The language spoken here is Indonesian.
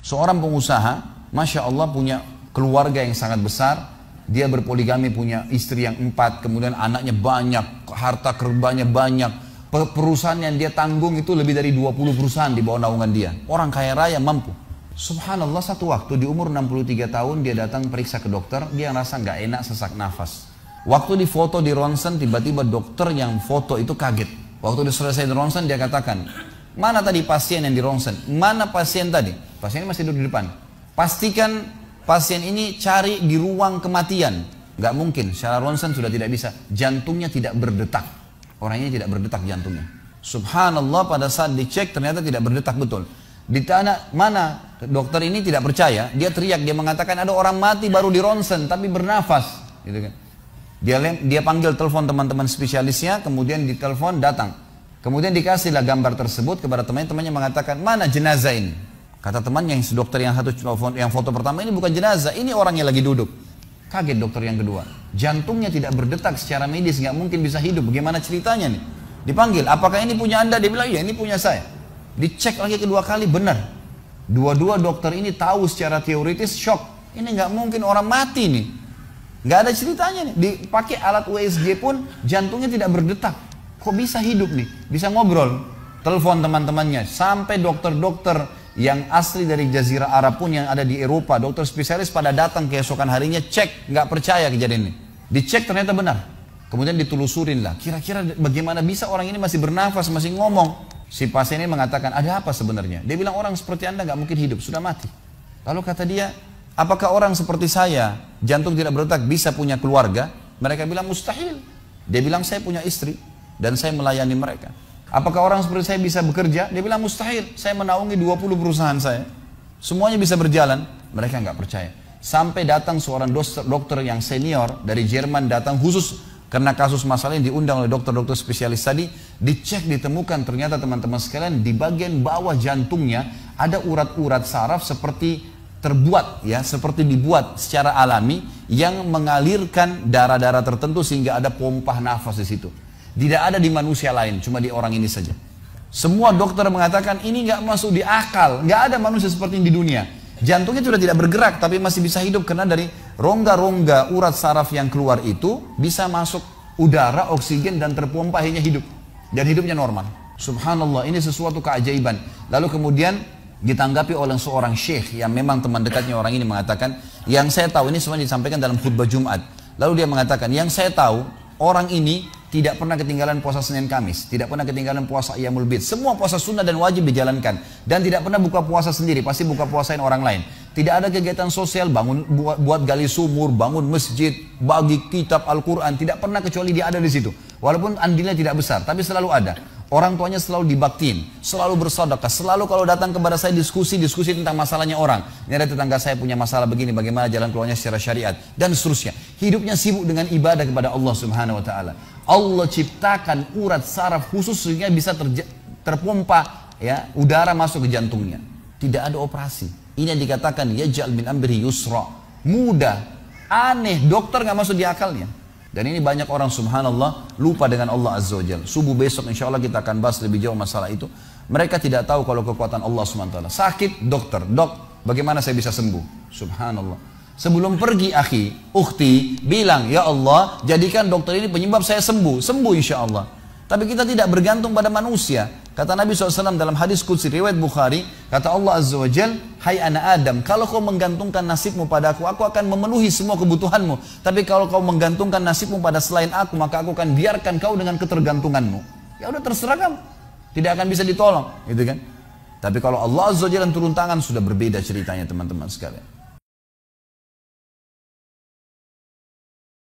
Seorang pengusaha, Masya Allah punya keluarga yang sangat besar. Dia berpoligami, punya istri yang 4, kemudian anaknya banyak, harta kerbanya banyak. Perusahaan yang dia tanggung itu lebih dari 20 perusahaan di bawah naungan dia. Orang kaya raya mampu. Subhanallah, satu waktu di umur 63 tahun dia datang periksa ke dokter. Dia ngerasa nggak enak, sesak nafas. Waktu difoto di ronsen, tiba-tiba dokter yang foto itu kaget. Waktu dia selesai di ronsen, dia katakan, mana tadi pasien yang di ronsen? Mana pasien tadi? Pasien ini masih duduk di depan. Pastikan pasien ini cari di ruang kematian. Gak mungkin, secara ronsen sudah tidak bisa. Jantungnya tidak berdetak. Orangnya tidak berdetak jantungnya. Subhanallah, pada saat dicek ternyata tidak berdetak betul. Ditanya, mana? Dokter ini tidak percaya. Dia teriak, dia mengatakan ada orang mati baru di ronsen tapi bernafas. Gitu kan. Dia panggil telepon teman-teman spesialisnya, kemudian ditelepon datang. Kemudian dikasihlah gambar tersebut kepada temannya mengatakan, mana jenazah ini? Kata temannya yang dokter yang foto pertama, ini bukan jenazah, ini orang yang lagi duduk. Kaget dokter yang kedua. Jantungnya tidak berdetak secara medis, nggak mungkin bisa hidup. Bagaimana ceritanya nih? Dipanggil, apakah ini punya Anda? Dia bilang, iya ini punya saya. Dicek lagi kedua kali, benar. Dua-dua dokter ini tahu secara teoritis, shock. Ini nggak mungkin orang mati nih. Nggak ada ceritanya nih. Dipakai alat USG pun jantungnya tidak berdetak. Kok bisa hidup nih? Bisa ngobrol. Telepon teman-temannya. Sampai dokter-dokter yang asli dari Jazirah Arab pun yang ada di Eropa, dokter spesialis pada datang keesokan harinya cek, nggak percaya kejadian ini. Dicek ternyata benar. Kemudian ditelusurin lah. Kira-kira bagaimana bisa orang ini masih bernafas, masih ngomong? Si pasien ini mengatakan, ada apa sebenarnya? Dia bilang, orang seperti Anda nggak mungkin hidup, sudah mati. Lalu kata dia, apakah orang seperti saya, jantung tidak berdetak, bisa punya keluarga? Mereka bilang mustahil. Dia bilang, saya punya istri dan saya melayani mereka. Apakah orang seperti saya bisa bekerja? Dia bilang mustahil. Saya menaungi 20 perusahaan saya. Semuanya bisa berjalan. Mereka nggak percaya. Sampai datang seorang dokter yang senior dari Jerman datang khusus karena kasus masalah ini, diundang oleh dokter-dokter spesialis tadi. Dicek, ditemukan ternyata teman-teman sekalian di bagian bawah jantungnya ada urat-urat saraf seperti terbuat ya, seperti dibuat secara alami yang mengalirkan darah-darah tertentu sehingga ada pompa nafas di situ. Tidak ada di manusia lain, cuma di orang ini saja. Semua dokter mengatakan ini nggak masuk di akal, nggak ada manusia seperti ini di dunia. Jantungnya sudah tidak bergerak tapi masih bisa hidup karena dari rongga-rongga urat saraf yang keluar itu bisa masuk udara, oksigen dan terpompa akhirnya hidup. Dan hidupnya normal. Subhanallah, ini sesuatu keajaiban. Lalu kemudian ditanggapi oleh seorang syekh yang memang teman dekatnya orang ini mengatakan, yang saya tahu, ini semua disampaikan dalam khutbah Jumat. Lalu dia mengatakan, yang saya tahu orang ini tidak pernah ketinggalan puasa Senin Kamis, tidak pernah ketinggalan puasa Ayyamul Bid. Semua puasa sunnah dan wajib dijalankan. Dan tidak pernah buka puasa sendiri, pasti buka puasain orang lain. Tidak ada kegiatan sosial, buat gali sumur, bangun masjid, bagi kitab Al-Quran. Tidak pernah kecuali dia ada di situ. Walaupun andilnya tidak besar, tapi selalu ada. Orang tuanya selalu dibaktiin, selalu bersedekah, selalu kalau datang kepada saya diskusi tentang masalahnya orang. Ini ada tetangga saya punya masalah begini, bagaimana jalan keluarnya secara syariat, dan seterusnya. Hidupnya sibuk dengan ibadah kepada Allah Subhanahu Wa Taala. Allah ciptakan urat saraf khusus sehingga bisa terpompa ya, udara masuk ke jantungnya. Tidak ada operasi. Ini yang dikatakan yaj'al min amrihi yusra. Mudah, aneh, dokter nggak masuk di akalnya. Dan ini banyak orang subhanallah lupa dengan Allah Azza wa Jalla. Subuh besok insya Allah kita akan bahas lebih jauh masalah itu. Mereka tidak tahu kalau kekuatan Allah SWT. Sakit, dokter, dok, bagaimana saya bisa sembuh? Subhanallah. Sebelum pergi akhi, ukhti, bilang, ya Allah, jadikan dokter ini penyebab saya sembuh. Sembuh insya Allah. Tapi kita tidak bergantung pada manusia. Kata Nabi SAW dalam hadis qudsi riwayat Bukhari, kata Allah Azza wa Jal, hai anak Adam, kalau kau menggantungkan nasibmu pada aku akan memenuhi semua kebutuhanmu. Tapi kalau kau menggantungkan nasibmu pada selain aku, maka aku akan biarkan kau dengan ketergantunganmu. Ya udah terserah kamu, tidak akan bisa ditolong, gitu kan? Tapi kalau Allah Azza wa Jal turun tangan, sudah berbeda ceritanya teman-teman sekalian.